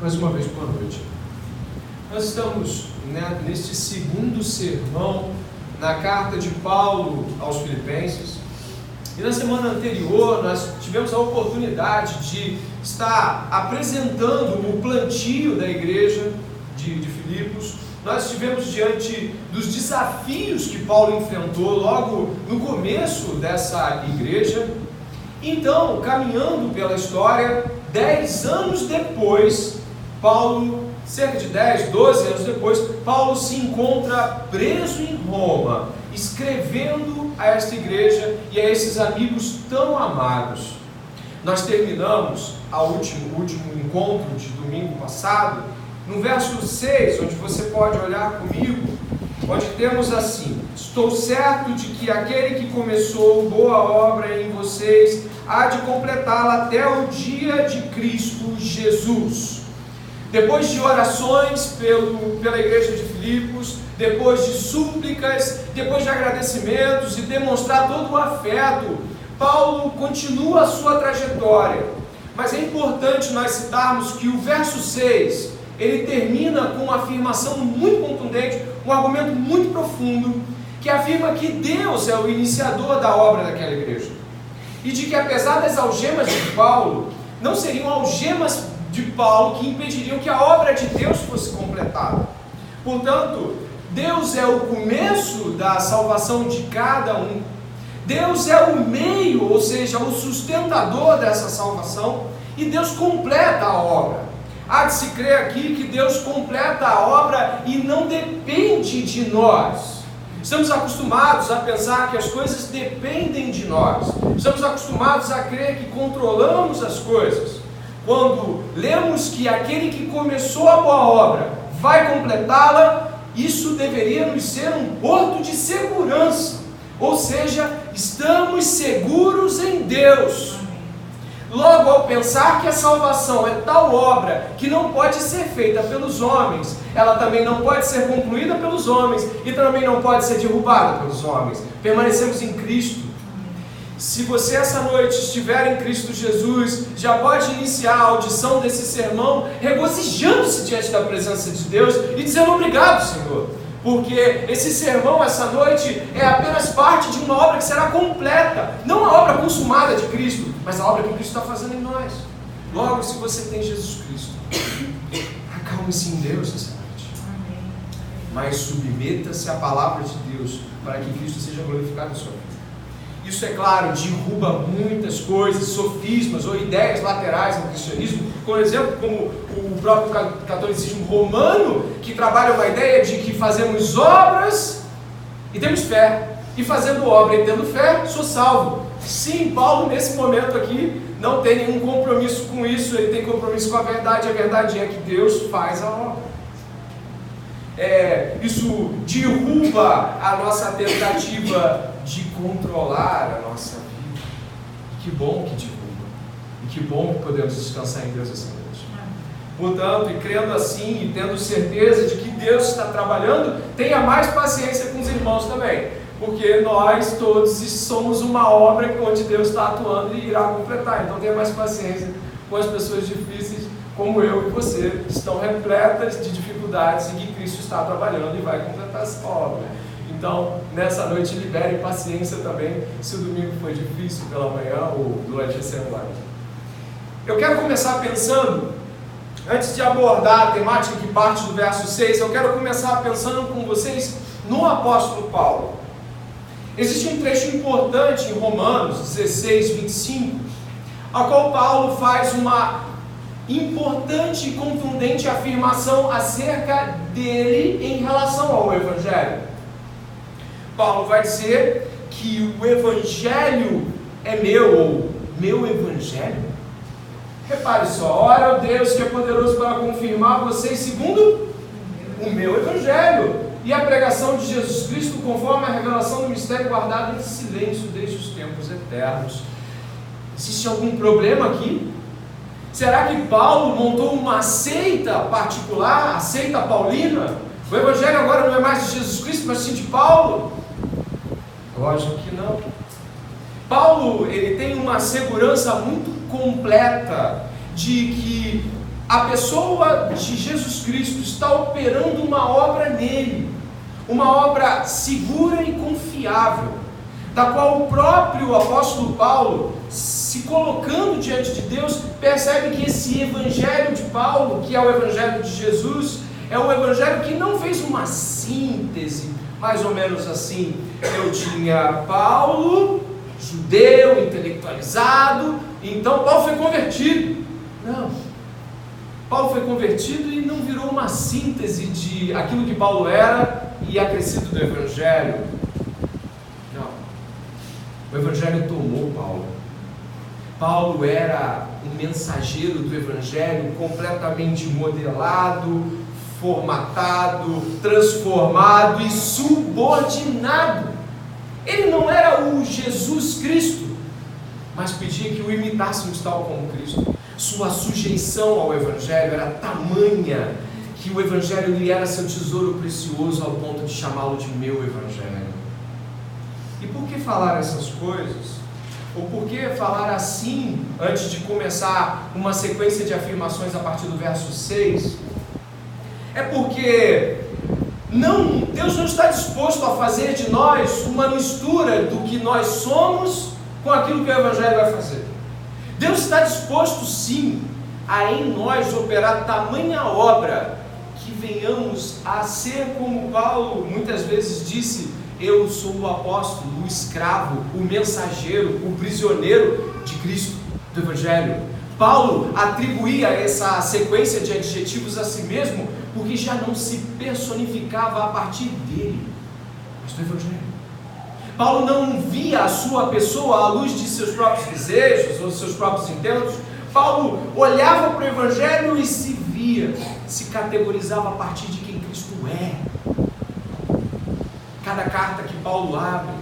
Mais uma vez, boa noite. Nós estamos neste segundo sermão na carta de Paulo aos Filipenses. E na semana anterior nós tivemos a oportunidade de estar apresentando o plantio da igreja de Filipos. Nós estivemos diante dos desafios que Paulo enfrentou logo no começo dessa igreja. Então, caminhando pela história, 10 anos depois, Paulo, cerca de 10, 12 anos depois, Paulo se encontra preso em Roma, escrevendo a esta igreja e a esses amigos tão amados. Nós terminamos o último encontro de domingo passado, no verso 6, onde você pode olhar comigo, onde temos assim: estou certo de que aquele que começou boa obra em vocês há de completá-la até o dia de Cristo Jesus. Depois de orações pela igreja de Filipos, depois de súplicas, depois de agradecimentos e demonstrar todo o afeto, Paulo continua a sua trajetória. Mas é importante nós citarmos que o verso 6, ele termina com uma afirmação muito contundente, um argumento muito profundo, que afirma que Deus é o iniciador da obra daquela igreja. E de que apesar das algemas de Paulo, não seriam algemas de Paulo que impediriam que a obra de Deus fosse completada. Portanto, Deus é o começo da salvação de cada um. Deus é o meio, ou seja, o sustentador dessa salvação, e Deus completa a obra. Há de se crer aqui que Deus completa a obra e não depende de nós. Estamos acostumados a pensar que as coisas dependem de nós. Estamos acostumados a crer que controlamos as coisas. Quando lemos que aquele que começou a boa obra vai completá-la, isso deveria nos ser um porto de segurança. Ou seja, estamos seguros em Deus. Logo, ao pensar que a salvação é tal obra que não pode ser feita pelos homens, ela também não pode ser concluída pelos homens e também não pode ser derrubada pelos homens. Permanecemos em Cristo. Se você essa noite estiver em Cristo Jesus, já pode iniciar a audição desse sermão regozijando-se diante da presença de Deus e dizendo obrigado, Senhor. Porque esse sermão, essa noite, é apenas parte de uma obra que será completa. Não a obra consumada de Cristo, mas a obra que Cristo está fazendo em nós. Logo, se você tem Jesus Cristo, acalme-se em Deus essa noite. Mas submeta-se à palavra de Deus, para que Cristo seja glorificado em sua vida. Isso, é claro, derruba muitas coisas, sofismas ou ideias laterais no cristianismo, por exemplo, como o próprio catolicismo romano, que trabalha uma ideia de que fazemos obras e temos fé, e fazendo obra e tendo fé, sou salvo. Sim, Paulo nesse momento aqui não tem nenhum compromisso com isso, ele tem compromisso com a verdade é que Deus faz a obra. Isso derruba a nossa tentativa de controlar a nossa vida. E que bom que derruba. E que bom que podemos descansar em Deus essa noite. Portanto, e crendo assim, e tendo certeza de que Deus está trabalhando, tenha mais paciência com os irmãos também. Porque nós todos somos uma obra onde Deus está atuando e irá completar. Então tenha mais paciência com as pessoas difíceis, como eu e você, que estão repletas de dificuldades e que Cristo está trabalhando e vai completar essa obra. Então, nessa noite, libere paciência também, se o domingo foi difícil pela manhã ou durante a semana. Eu quero começar pensando, antes de abordar a temática que parte do verso 6, eu quero começar pensando com vocês no apóstolo Paulo. Existe um trecho importante em Romanos 16, 25, a qual Paulo faz uma importante e contundente afirmação acerca dele em relação ao Evangelho. Paulo vai dizer que o Evangelho é meu, ou meu Evangelho. Repare só, ora o Deus que é poderoso para confirmar vocês segundo o meu Evangelho e a pregação de Jesus Cristo conforme a revelação do mistério guardado em silêncio desde os tempos eternos. Existe algum problema aqui? Será que Paulo montou uma seita particular, a seita paulina? O Evangelho agora não é mais de Jesus Cristo, mas sim de Paulo? Lógico que não. Paulo, ele tem uma segurança muito completa de que a pessoa de Jesus Cristo está operando uma obra nele, uma obra segura e confiável, da qual o próprio apóstolo Paulo, se colocando diante de Deus, percebe que esse evangelho de Paulo, que é o evangelho de Jesus, é um evangelho que não fez uma síntese, mais ou menos assim: eu tinha Paulo, judeu, intelectualizado, então Paulo foi convertido. Não, Paulo foi convertido e não virou uma síntese de aquilo que Paulo era e acrescido do evangelho. Não, o evangelho tomou Paulo. Paulo era um mensageiro do evangelho, completamente modelado, formatado, transformado e subordinado. Ele não era o Jesus Cristo, mas pedia que o imitássemos tal como Cristo. Sua sujeição ao evangelho era tamanha que o evangelho lhe era seu tesouro precioso, ao ponto de chamá-lo de meu evangelho. E por que falar essas coisas? Ou por que falar assim antes de começar uma sequência de afirmações a partir do verso 6? É porque Deus não está disposto a fazer de nós uma mistura do que nós somos com aquilo que o evangelho vai fazer. Deus está disposto sim a em nós operar tamanha obra que venhamos a ser como Paulo muitas vezes disse: eu sou o apóstolo, o escravo, o mensageiro, o prisioneiro de Cristo, do evangelho. Paulo atribuía essa sequência de adjetivos a si mesmo porque já não se personificava a partir dele, mas do evangelho. Paulo não via a sua pessoa à luz de seus próprios desejos ou seus próprios intentos. Paulo olhava para o evangelho e se via, se categorizava a partir de quem Cristo é. Cada carta que Paulo abre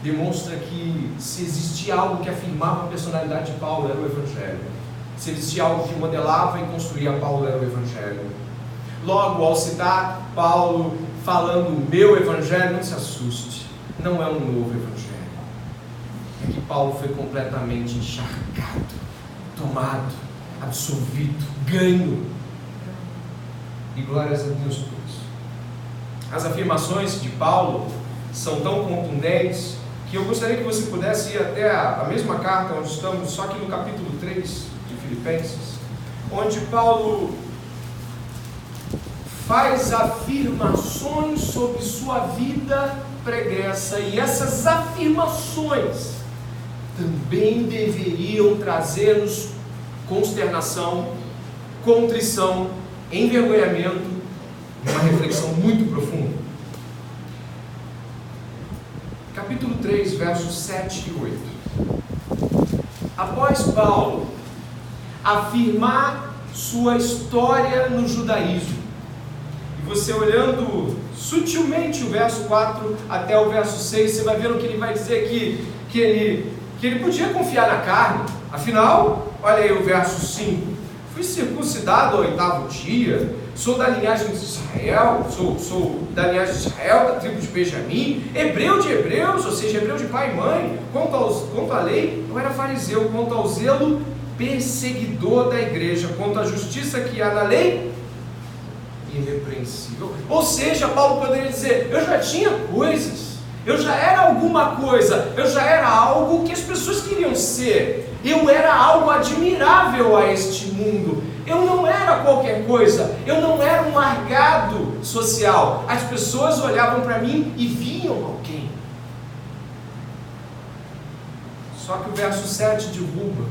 demonstra que se existia algo que afirmava a personalidade de Paulo, era o evangelho. Se existia algo que modelava e construía Paulo, era o evangelho. Logo, ao citar Paulo falando meu evangelho, não se assuste, não é um novo evangelho. É que Paulo foi completamente encharcado, tomado, absolvido, ganho. E glórias a Deus por isso. As afirmações de Paulo são tão contundentes que eu gostaria que você pudesse ir até a mesma carta onde estamos, só que no capítulo 3 de Filipenses, onde Paulo faz afirmações sobre sua vida pregressa, e essas afirmações também deveriam trazer-nos consternação, contrição, envergonhamento e uma reflexão muito profunda. Capítulo 3, versos 7 e 8. Após Paulo afirmar sua história no judaísmo, e você olhando sutilmente o verso 4 até o verso 6, você vai ver o que ele vai dizer aqui, que ele podia confiar na carne. Afinal, olha aí o verso 5: fui circuncidado ao 8º dia, sou da linhagem de Israel, sou da linhagem de Israel, da tribo de Benjamim, hebreu de hebreus, ou seja, hebreu de pai e mãe. Quanto à lei, eu era fariseu. Quanto ao zelo, perseguidor da igreja. Quanto à justiça que há na lei, irrepreensível. Ou seja, Paulo poderia dizer: eu já tinha coisas, eu já era alguma coisa, eu já era algo que as pessoas queriam ser, eu era algo admirável a este mundo, eu não era qualquer coisa, eu não era um largado social, as pessoas olhavam para mim e viam alguém. Só que o verso 7 derruba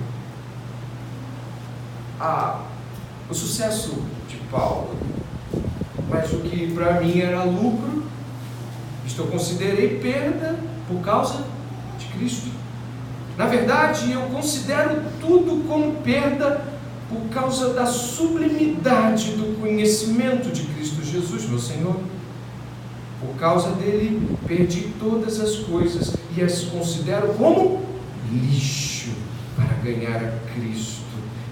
o sucesso de Paulo. Mas o que para mim era lucro, isto eu considerei perda por causa de Cristo. Na verdade, eu considero tudo como perda por causa da sublimidade do conhecimento de Cristo Jesus, meu Senhor. Por causa dele, perdi todas as coisas e as considero como lixo para ganhar a Cristo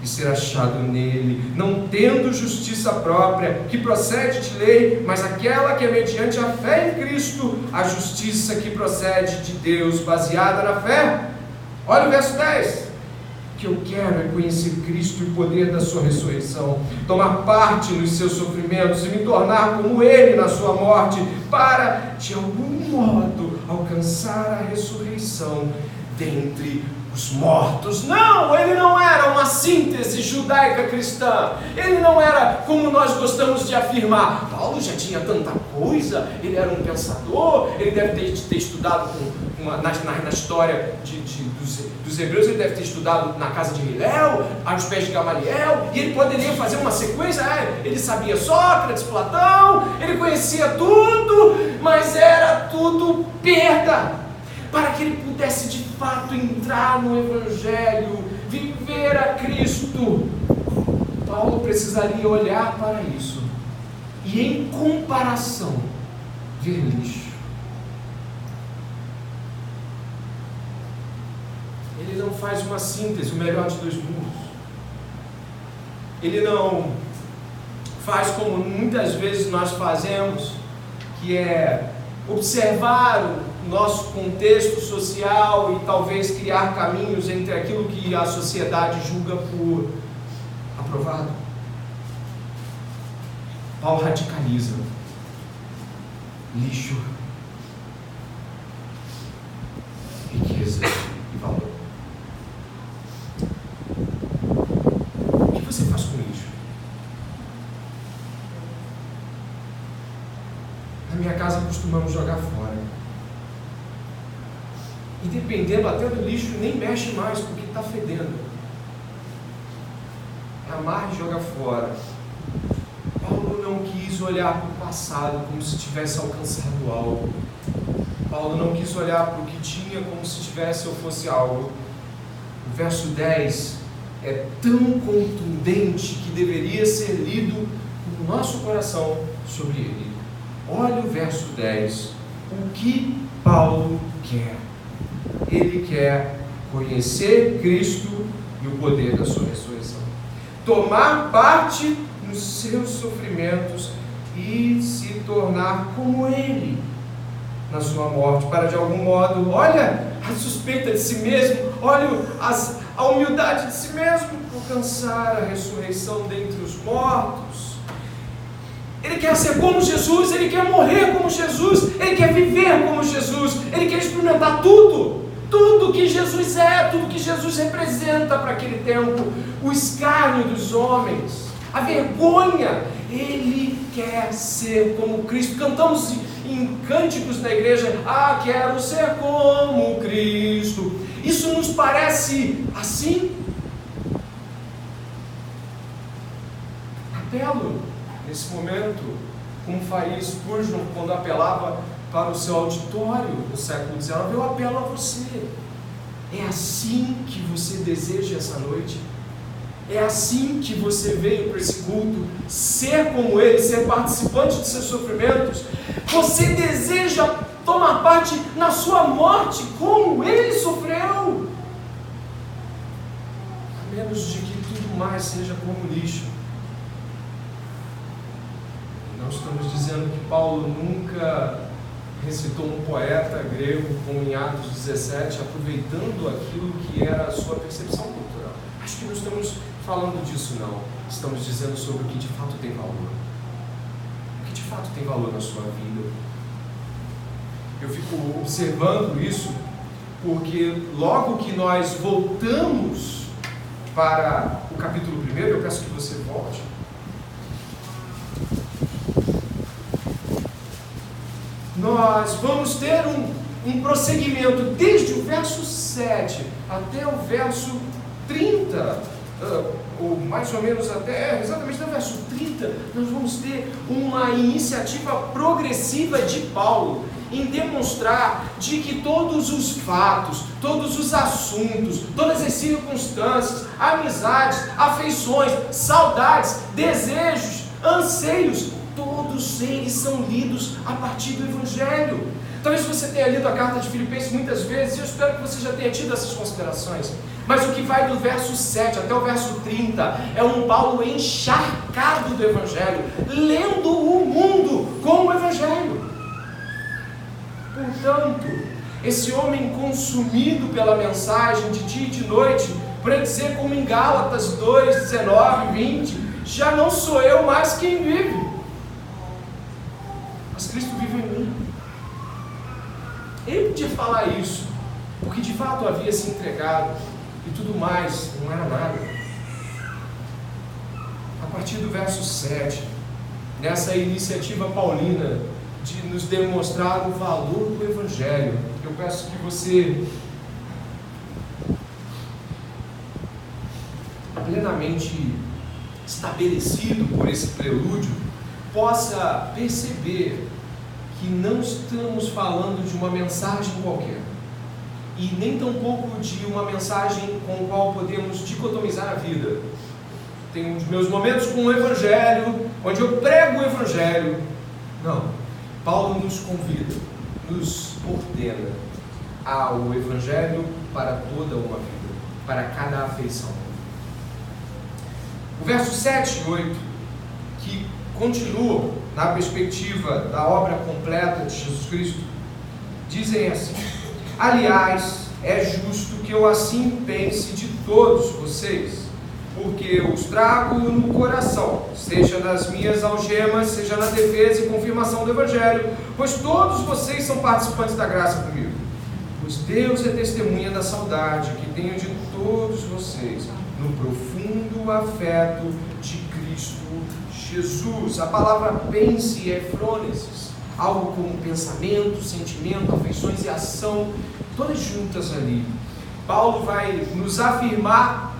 e ser achado nele, não tendo justiça própria, que procede de lei, mas aquela que é mediante a fé em Cristo, a justiça que procede de Deus, baseada na fé. Olha o verso 10: que eu quero é conhecer Cristo e o poder da sua ressurreição, tomar parte nos seus sofrimentos e me tornar como Ele na sua morte, para, de algum modo, alcançar a ressurreição dentre os mortos. Não, ele não era uma síntese judaica cristã. Ele não era como nós gostamos de afirmar. Paulo já tinha tanta coisa, ele era um pensador, ele deve ter estudado na história dos hebreus, ele deve ter estudado na casa de Hilel, aos pés de Gamaliel, e ele poderia fazer uma sequência. Ele sabia Sócrates, Platão, ele conhecia tudo, mas era tudo perda, para que ele pudesse de fato entrar no Evangelho, viver a Cristo. Paulo precisaria olhar para isso e, em comparação, ver lixo. Ele não faz uma síntese, o melhor de dois mundos. Ele não faz como muitas vezes nós fazemos, que é observar o nosso contexto social e talvez criar caminhos entre aquilo que a sociedade julga por aprovado. Paulo radicaliza. Lixo, riqueza e valor. O que você faz com lixo? Na minha casa costumamos jogar fora. E dependendo até do lixo, nem mexe mais porque está fedendo. Amarra e joga fora. Paulo não quis olhar para o passado como se tivesse alcançado algo. Paulo não quis olhar para o que tinha como se tivesse ou fosse algo. O verso 10 é tão contundente que deveria ser lido no nosso coração sobre ele. Olha o verso 10. O que Paulo quer? Ele quer conhecer Cristo e o poder da sua ressurreição, tomar parte nos seus sofrimentos e se tornar como Ele na sua morte, para de algum modo, olha a suspeita de si mesmo, olha a humildade de si mesmo, alcançar a ressurreição dentre os mortos. Ele quer ser como Jesus, ele quer morrer como Jesus, ele quer viver como Jesus, ele quer experimentar tudo que Jesus é, tudo que Jesus representa para aquele tempo, o escárnio dos homens, a vergonha. Ele quer ser como Cristo. Cantamos em cânticos na igreja: ah, quero ser como Cristo. Isso nos parece assim? Apelo nesse momento, como faria Spurgeon quando apelava para o seu auditório no século XIX, eu apelo a você. É assim que você deseja essa noite? É assim que você veio para esse culto? Ser como Ele, ser participante de seus sofrimentos? Você deseja tomar parte na sua morte como Ele sofreu? A menos de que tudo mais seja como lixo. Não estamos dizendo que Paulo nunca recitou um poeta grego, como em Atos 17, aproveitando aquilo que era a sua percepção cultural. Acho que não estamos falando disso, não. Estamos dizendo sobre o que de fato tem valor. O que de fato tem valor na sua vida. Eu fico observando isso porque logo que nós voltamos para o capítulo 1, eu peço que você volte. Nós vamos ter um prosseguimento desde o verso 7 até o verso 30, ou mais ou menos até exatamente até o verso 30, nós vamos ter uma iniciativa progressiva de Paulo em demonstrar de que todos os fatos, todos os assuntos, todas as circunstâncias, amizades, afeições, saudades, desejos, anseios, todos eles são lidos a partir do Evangelho. Talvez você tenha lido a carta de Filipenses muitas vezes, e eu espero que você já tenha tido essas considerações. Mas o que vai do verso 7 até o verso 30 é um Paulo encharcado do Evangelho, lendo o mundo com o Evangelho. Portanto, esse homem consumido pela mensagem de dia e de noite, para dizer como em Gálatas 2, 19, 20, já não sou eu mais quem vive, mas Cristo vive em mim. Ele podia falar isso, porque de fato havia se entregado, e tudo mais não era nada. A partir do verso 7, nessa iniciativa paulina de nos demonstrar o valor do Evangelho, eu peço que você, plenamente estabelecido por esse prelúdio, possa perceber que não estamos falando de uma mensagem qualquer, e nem tampouco de uma mensagem com a qual podemos dicotomizar a vida. Tenho os meus momentos com o Evangelho, onde eu prego o Evangelho. Não, Paulo nos convida, nos ordena ao Evangelho para toda uma vida, para cada afeição. O verso 7 e 8, que continua na perspectiva da obra completa de Jesus Cristo, dizem assim: aliás, é justo que eu assim pense de todos vocês, porque eu os trago no coração, seja nas minhas algemas, seja na defesa e confirmação do Evangelho, pois todos vocês são participantes da graça comigo. Pois Deus é testemunha da saudade que tenho de todos vocês, no profundo afeto de Cristo Jesus. A palavra pense é frônesis, algo como pensamento, sentimento, afeições e ação, todas juntas ali. Paulo vai nos afirmar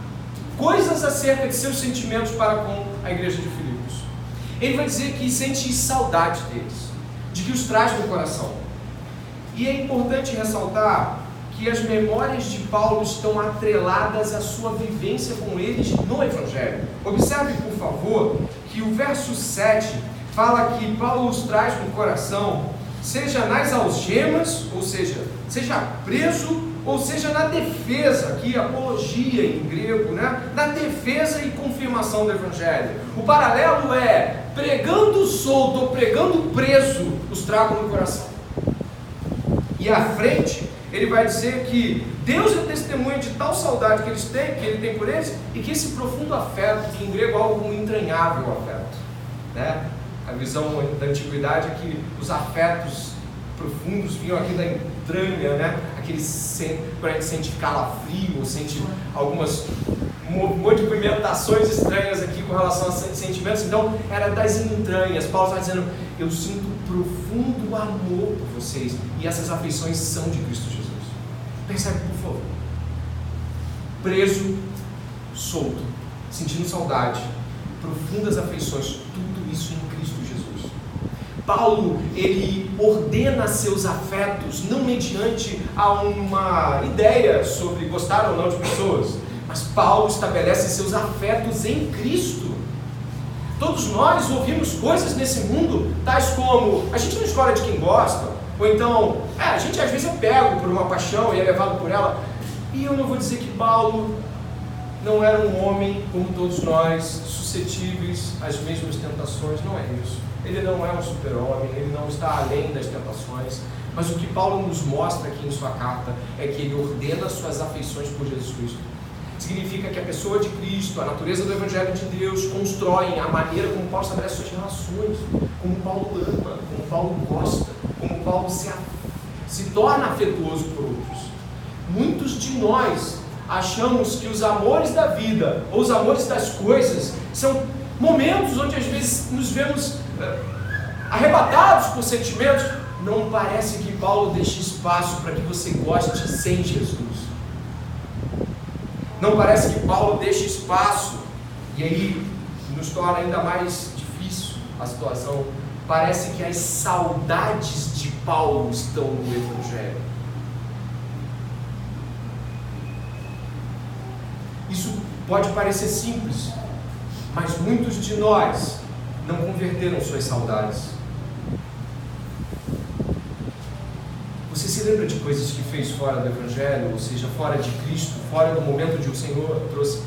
coisas acerca de seus sentimentos para com a igreja de Filipos. Ele vai dizer que sente saudade deles, de que os traz no coração. E é importante ressaltar que as memórias de Paulo estão atreladas à sua vivência com eles no Evangelho. Observe, por favor, que o verso 7 fala que Paulo os traz no coração, seja nas algemas, ou seja preso, ou seja na defesa, aqui apologia em grego, né? Na defesa e confirmação do Evangelho. O paralelo é pregando solto ou pregando preso, os trago no coração. E à frente, ele vai dizer que Deus é testemunha de tal saudade que ele tem por eles, e que esse profundo afeto, que em grego é algo como entranhável afeto, né? A visão da antiguidade é que os afetos profundos vinham aqui da entranha, né? Quando a gente sente calafrio, ou sente algumas movimentações estranhas aqui com relação a sentimentos, então era das entranhas. Paulo está dizendo: eu sinto profundo amor por vocês, e essas afeições são de Cristo Jesus. Percebe, por favor? Preso, solto, sentindo saudade, profundas afeições, tudo isso em Cristo Jesus. Paulo, ele ordena seus afetos não mediante a uma ideia sobre gostar ou não de pessoas, mas Paulo estabelece seus afetos em Cristo. Todos nós ouvimos coisas nesse mundo, tais como: a gente não escolhe de quem gosta, ou então, a gente às vezes é pego por uma paixão e é levado por ela. E eu não vou dizer que Paulo não era um homem como todos nós, suscetíveis às mesmas tentações, não é isso. Ele não é um super-homem, ele não está além das tentações, mas o que Paulo nos mostra aqui em sua carta é que ele ordena suas afeições por Jesus Cristo. Significa que a pessoa de Cristo, a natureza do Evangelho de Deus, constroem a maneira como Paulo estabelece suas relações, como Paulo ama, como Paulo gosta, como Paulo se torna afetuoso por outros. Muitos de nós achamos que os amores da vida, ou os amores das coisas, são momentos onde às vezes nos vemos arrebatados por sentimentos. Não parece que Paulo deixa espaço para que você goste sem Jesus. Não parece que Paulo deixa espaço, e aí nos torna ainda mais difícil a situação. Parece que as saudades de Paulo estão no Evangelho. Isso pode parecer simples, mas muitos de nós não converteram suas saudades. Você se lembra de coisas que fez fora do Evangelho, ou seja, fora de Cristo, fora do momento onde o Senhor trouxe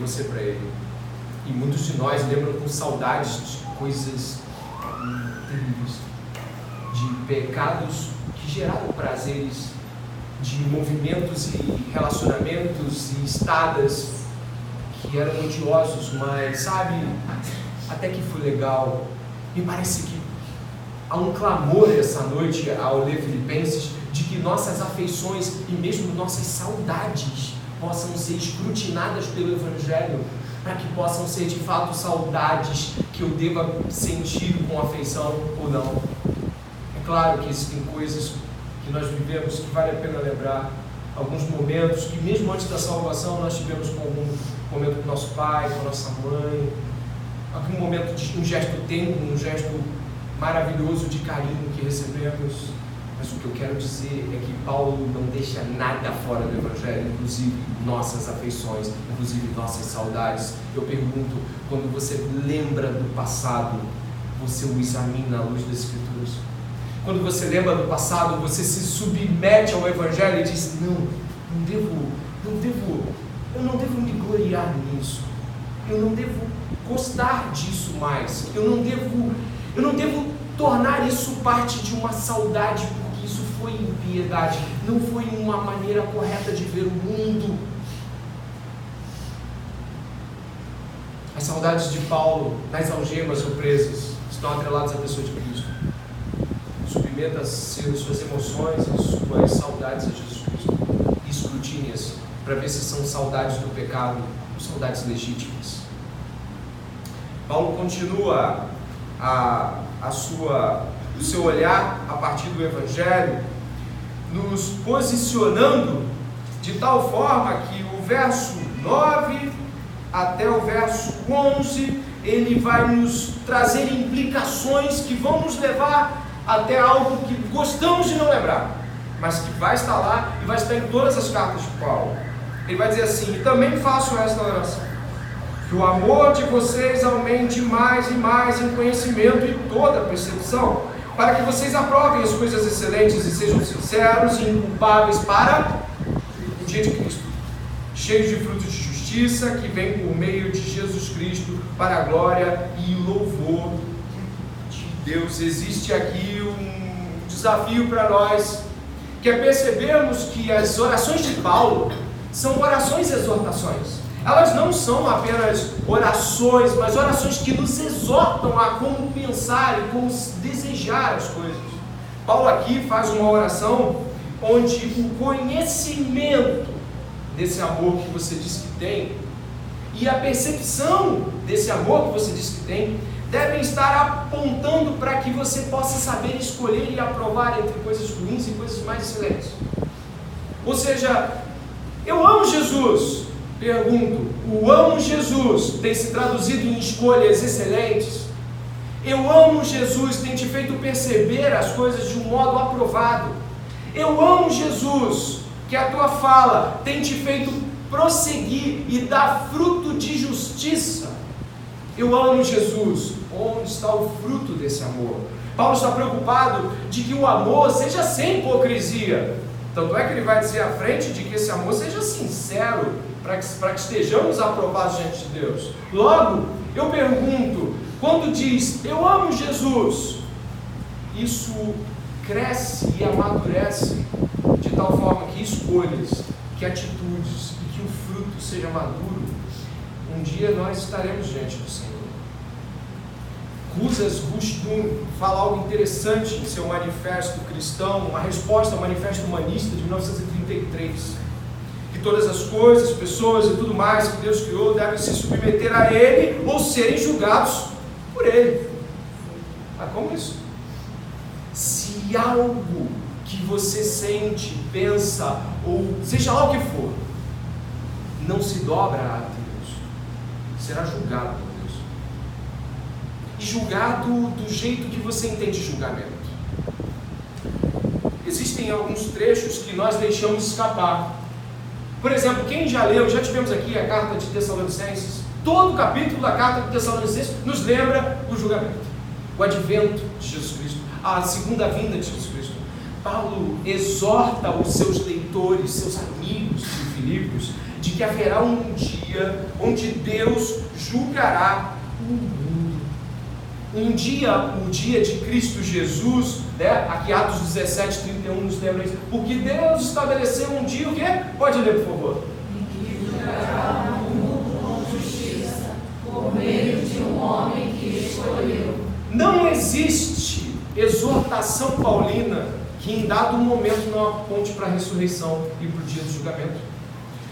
você para Ele? E muitos de nós lembram com saudades de coisas terríveis, de pecados que geraram prazeres de movimentos e relacionamentos e estadas que eram odiosos, mas sabe, até que foi legal. Me parece que há um clamor essa noite ao ler Filipenses de que nossas afeições e mesmo nossas saudades possam ser escrutinadas pelo Evangelho, para que possam ser de fato saudades que eu deva sentir com afeição ou não. É claro que existem coisas que nós vivemos que vale a pena lembrar, alguns momentos que mesmo antes da salvação nós tivemos com algum momento com nosso pai, com nossa mãe, algum momento de um gesto tenro, um gesto maravilhoso de carinho que recebemos. Mas o que eu quero dizer é que Paulo não deixa nada fora do Evangelho, inclusive nossas afeições, inclusive nossas saudades. Eu pergunto, quando você lembra do passado, você o examina à luz das Escrituras? Quando você lembra do passado, você se submete ao Evangelho e diz, eu não devo me gloriar nisso, eu não devo gostar disso mais, eu não devo tornar isso parte de uma saudade, porque isso foi impiedade, não foi uma maneira correta de ver o mundo. As saudades de Paulo nas algemas ou presas estão atreladas à pessoa de Cristo. Submeta suas emoções e suas saudades a Jesus Cristo e escrutine-as para ver se são saudades do pecado ou saudades legítimas. Paulo continua o seu olhar a partir do Evangelho, nos posicionando de tal forma que o verso 9 até o verso 11, ele vai nos trazer implicações que vão nos levar até algo que gostamos de não lembrar, mas que vai estar lá e vai estar em todas as cartas de Paulo. Ele vai dizer assim: e também faço esta oração, que o amor de vocês aumente mais e mais em conhecimento e toda percepção, para que vocês aprovem as coisas excelentes e sejam sinceros e inculpáveis para o dia de Cristo, cheios de frutos de justiça, que vem por meio de Jesus Cristo, para a glória e louvor de Deus. Existe aqui um desafio para nós, que é percebermos que as orações de Paulo são orações e exortações. Elas não são apenas orações, mas orações que nos exortam a como pensar e como desejar as coisas. Paulo aqui faz uma oração onde o conhecimento desse amor que você diz que tem e a percepção desse amor que você diz que tem devem estar apontando para que você possa saber escolher e aprovar entre coisas ruins e coisas mais excelentes. Ou seja, eu amo Jesus. Pergunto, o amo Jesus tem se traduzido em escolhas excelentes? Eu amo Jesus tem te feito perceber as coisas de um modo aprovado? Eu amo Jesus, que a tua fala tem te feito prosseguir e dar fruto de justiça? Eu amo Jesus. Onde está o fruto desse amor? Paulo está preocupado de que o amor seja sem hipocrisia. Tanto é que ele vai dizer à frente de que esse amor seja sincero, para que estejamos aprovados diante de Deus. Logo, eu pergunto, quando diz, eu amo Jesus, isso cresce e amadurece de tal forma que escolhas, que atitudes e que o fruto seja maduro, um dia nós estaremos diante do Senhor. Kuzas Rushdun fala algo interessante em seu manifesto cristão, uma resposta ao manifesto humanista de 1933, que todas as coisas, pessoas e tudo mais que Deus criou devem se submeter a Ele ou serem julgados por Ele. Mas como isso? Se algo que você sente, pensa, ou seja lá o que for, não se dobra a Deus, será julgado por Deus. E julgado do jeito que você entende julgamento. Existem alguns trechos que nós deixamos escapar. Por exemplo, quem já leu, já tivemos aqui a carta de Tessalonicenses, todo o capítulo da carta de Tessalonicenses nos lembra o julgamento, o advento de Jesus Cristo, a segunda vinda de Jesus Cristo. Paulo exorta os seus leitores, seus amigos de Filipos, de que haverá um dia onde Deus julgará o mundo. um dia, o dia de Cristo Jesus, né? Aqui Atos 17:31 nos lembra isso, porque Deus estabeleceu um dia, o quê? Pode ler, por favor. Em que julgará o mundo com justiça, por meio de um homem que escolheu. Não existe exortação paulina que em dado momento não aponte para a ressurreição e para o dia do julgamento.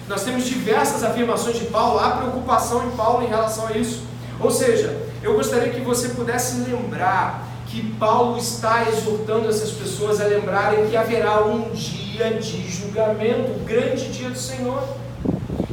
Nós temos diversas afirmações de Paulo, há preocupação em Paulo em relação a isso. Ou seja, eu gostaria que você pudesse lembrar que Paulo está exortando essas pessoas a lembrarem que haverá um dia de julgamento, o grande dia do Senhor.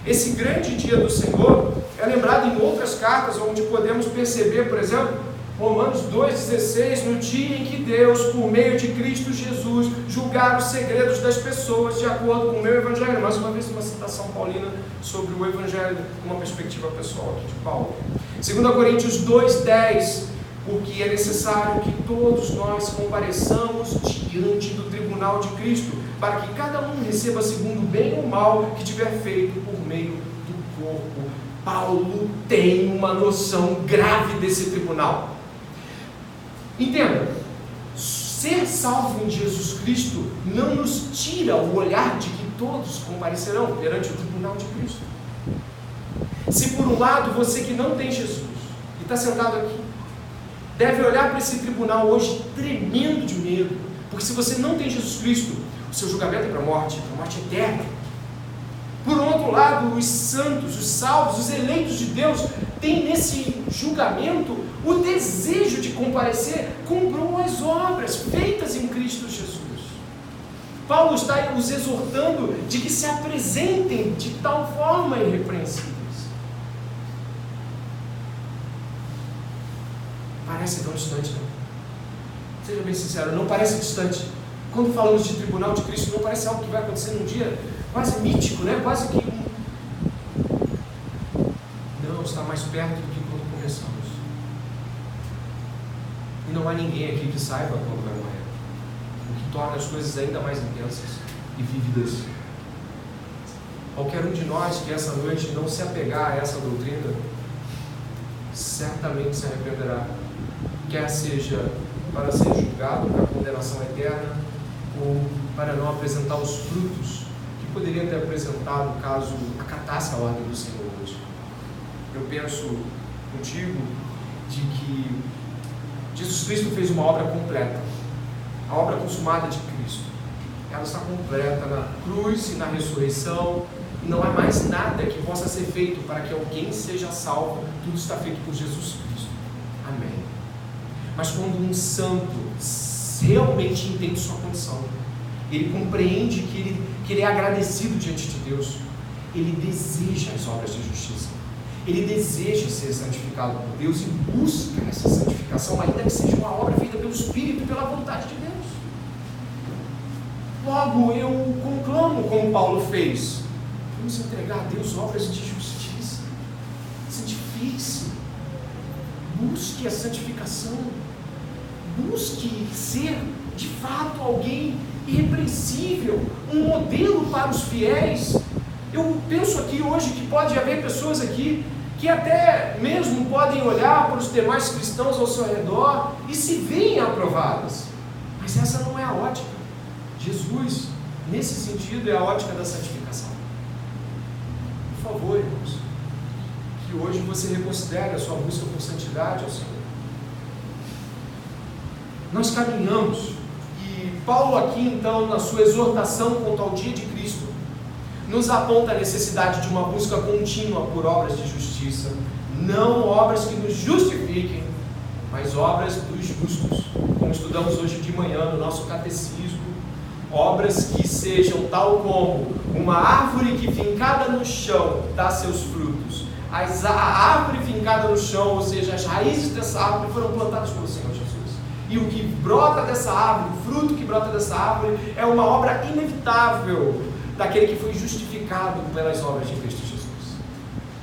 Esse grande dia do Senhor é lembrado em outras cartas, onde podemos perceber, por exemplo, Romanos 2,16, no dia em que Deus, por meio de Cristo Jesus, julgar os segredos das pessoas de acordo com o meu evangelho. Mais uma vez uma citação paulina sobre o evangelho, uma perspectiva pessoal aqui de Paulo. 2 Coríntios 2,10, porque é necessário que todos nós compareçamos diante do tribunal de Cristo, para que cada um receba segundo o bem ou mal que tiver feito por meio do corpo. Paulo tem uma noção grave desse tribunal. Entenda, ser salvo em Jesus Cristo não nos tira o olhar de que todos comparecerão perante o tribunal de Cristo. Se por um lado você que não tem Jesus e está sentado aqui, deve olhar para esse tribunal hoje tremendo de medo, porque se você não tem Jesus Cristo, o seu julgamento é para a morte eterna. Por outro lado, os santos, os salvos, os eleitos de Deus têm nesse julgamento o desejo de comparecer com boas obras feitas em Cristo Jesus. Paulo está os exortando de que se apresentem de tal forma irrepreensíveis. Parece tão distante, não? Seja bem sincero, não parece distante. Quando falamos de tribunal de Cristo, não parece algo que vai acontecer num dia quase mítico, né? Quase que... Não, está mais perto do que quando começamos. E não há ninguém aqui que saiba quando vai morrer, o que torna as coisas ainda mais intensas e vívidas. Qualquer um de nós que essa noite não se apegar a essa doutrina, certamente se arrependerá, quer seja para ser julgado para a condenação eterna, ou para não apresentar os frutos que poderia ter apresentado caso acatasse a ordem do Senhor hoje. Eu penso contigo de que Jesus Cristo fez uma obra completa, a obra consumada de Cristo. Ela está completa na cruz e na ressurreição, e não há mais nada que possa ser feito para que alguém seja salvo. Tudo está feito por Jesus Cristo. Amém. Mas quando um santo realmente entende sua condição, ele compreende que ele é agradecido diante de Deus, ele deseja as obras de justiça, ele deseja ser santificado por Deus e busca essa santificação, ainda que seja uma obra feita pelo Espírito e pela vontade de Deus. Logo, eu conclamo como Paulo fez: vamos entregar a Deus obras de justiça. Santifique-se, busque a santificação, busque ser de fato alguém irrepreensível, um modelo para os fiéis. Eu penso aqui hoje que pode haver pessoas aqui que até mesmo podem olhar para os demais cristãos ao seu redor e se veem aprovadas, mas essa não é a ótica. Jesus, nesse sentido, é a ótica da santificação. Por favor, irmãos, que hoje você reconsidere a sua busca por santidade ao Senhor. Nós caminhamos, e Paulo aqui então, na sua exortação quanto ao dia de Cristo, nos aponta a necessidade de uma busca contínua por obras de justiça, não obras que nos justifiquem, mas obras dos justos, como estudamos hoje de manhã no nosso catecismo, obras que sejam tal como uma árvore que fincada no chão dá seus frutos. A árvore fincada no chão, ou seja, as raízes dessa árvore foram plantadas pelo Senhor Jesus. E o que brota dessa árvore, o fruto que brota dessa árvore, é uma obra inevitável daquele que foi justificado pelas obras de Cristo Jesus.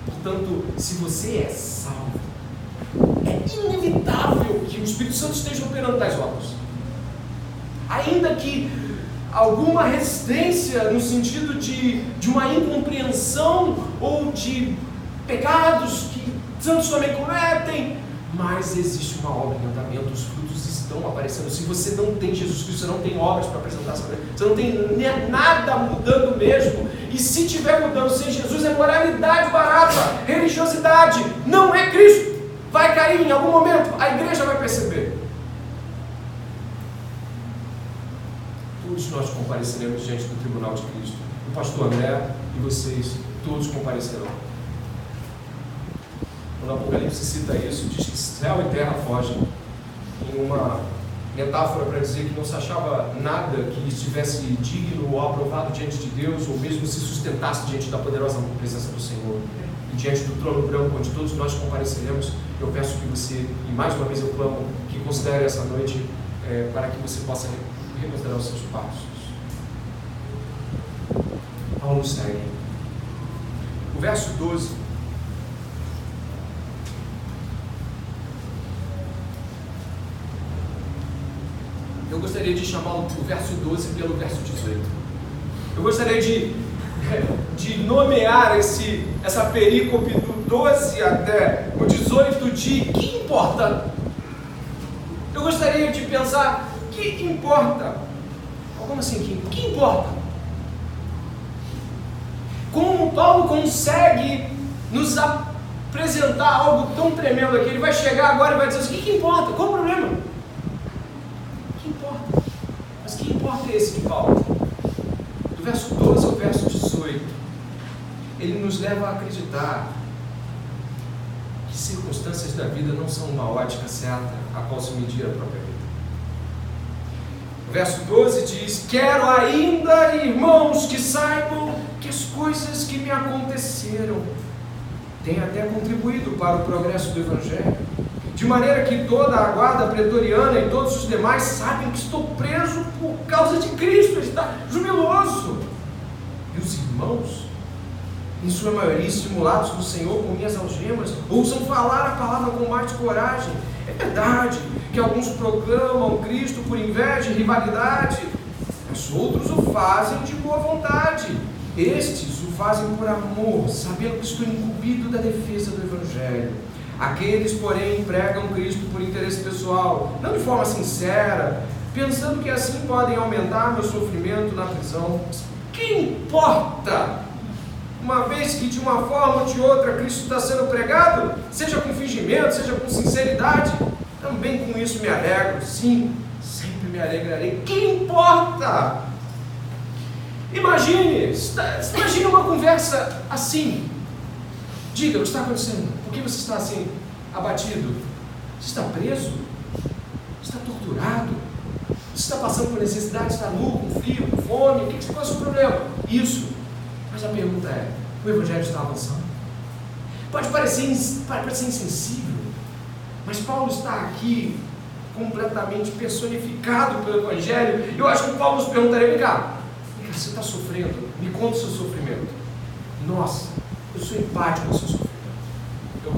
Portanto, se você é salvo, é inevitável que o Espírito Santo esteja operando tais obras. Ainda que alguma resistência no sentido de uma incompreensão ou de pecados que santos também cometem, mas existe uma obra em andamento, os frutos estão aparecendo. Se você não tem Jesus Cristo, você não tem obras para apresentar sobre ele, você não tem nada mudando mesmo, e se tiver mudando sem Jesus, é moralidade barata, religiosidade, não é Cristo. Vai cair em algum momento, a igreja vai perceber. Todos nós compareceremos diante do tribunal de Cristo. O pastor André e vocês, todos comparecerão. Quando o Apocalipse cita isso, diz que céu e terra fogem, em uma metáfora para dizer que não se achava nada que estivesse digno ou aprovado diante de Deus, ou mesmo se sustentasse diante da poderosa presença do Senhor. E diante do trono branco, onde todos nós compareceremos, eu peço que você, e mais uma vez eu clamo, que considere essa noite para que você possa reconsiderar os seus passos. Paulo segue. O verso 12. Eu gostaria de chamar o verso 12 pelo verso 18. Eu gostaria de nomear essa perícope do 12 até o 18 de que importa. Eu gostaria de pensar, que importa? Como assim, que importa? Como Paulo consegue nos apresentar algo tão tremendo aqui? Ele vai chegar agora e vai dizer assim, o que importa? Qual o problema? O que importa? Mas que importa é esse de Paulo? Do verso 12 ao verso 18, ele nos leva a acreditar que circunstâncias da vida não são uma ótica certa a qual se medir a própria vida. O verso 12 diz: quero ainda, irmãos, que saibam que as coisas que me aconteceram têm até contribuído para o progresso do Evangelho, de maneira que toda a guarda pretoriana e todos os demais sabem que estou preso por causa de Cristo. Ele está jubiloso. E os irmãos, em sua maioria estimulados do Senhor com minhas algemas, ousam falar a palavra com mais coragem. É verdade que alguns proclamam Cristo por inveja e rivalidade, mas outros o fazem de boa vontade. Estes o fazem por amor, sabendo que estou incumbido da defesa do Evangelho. Aqueles, porém, pregam Cristo por interesse pessoal, não de forma sincera, pensando que assim podem aumentar meu sofrimento na prisão. Que importa? Uma vez que de uma forma ou de outra Cristo está sendo pregado, seja com fingimento, seja com sinceridade, também com isso me alegro. Sim, sempre me alegrarei. Que importa? Imagine uma conversa assim. Diga, o que está acontecendo? Por que você está assim, abatido? Você está preso? Você está torturado? Você está passando por necessidade? Está nu, com frio, com fome? Qual é o seu problema? Isso. Mas a pergunta é, o Evangelho está avançando? Pode parecer insensível, mas Paulo está aqui completamente personificado pelo Evangelho. Eu acho que Paulo nos perguntaria, vem cá, você está sofrendo? Me conta o seu sofrimento. Nossa, eu sou empático com o seu sofrimento.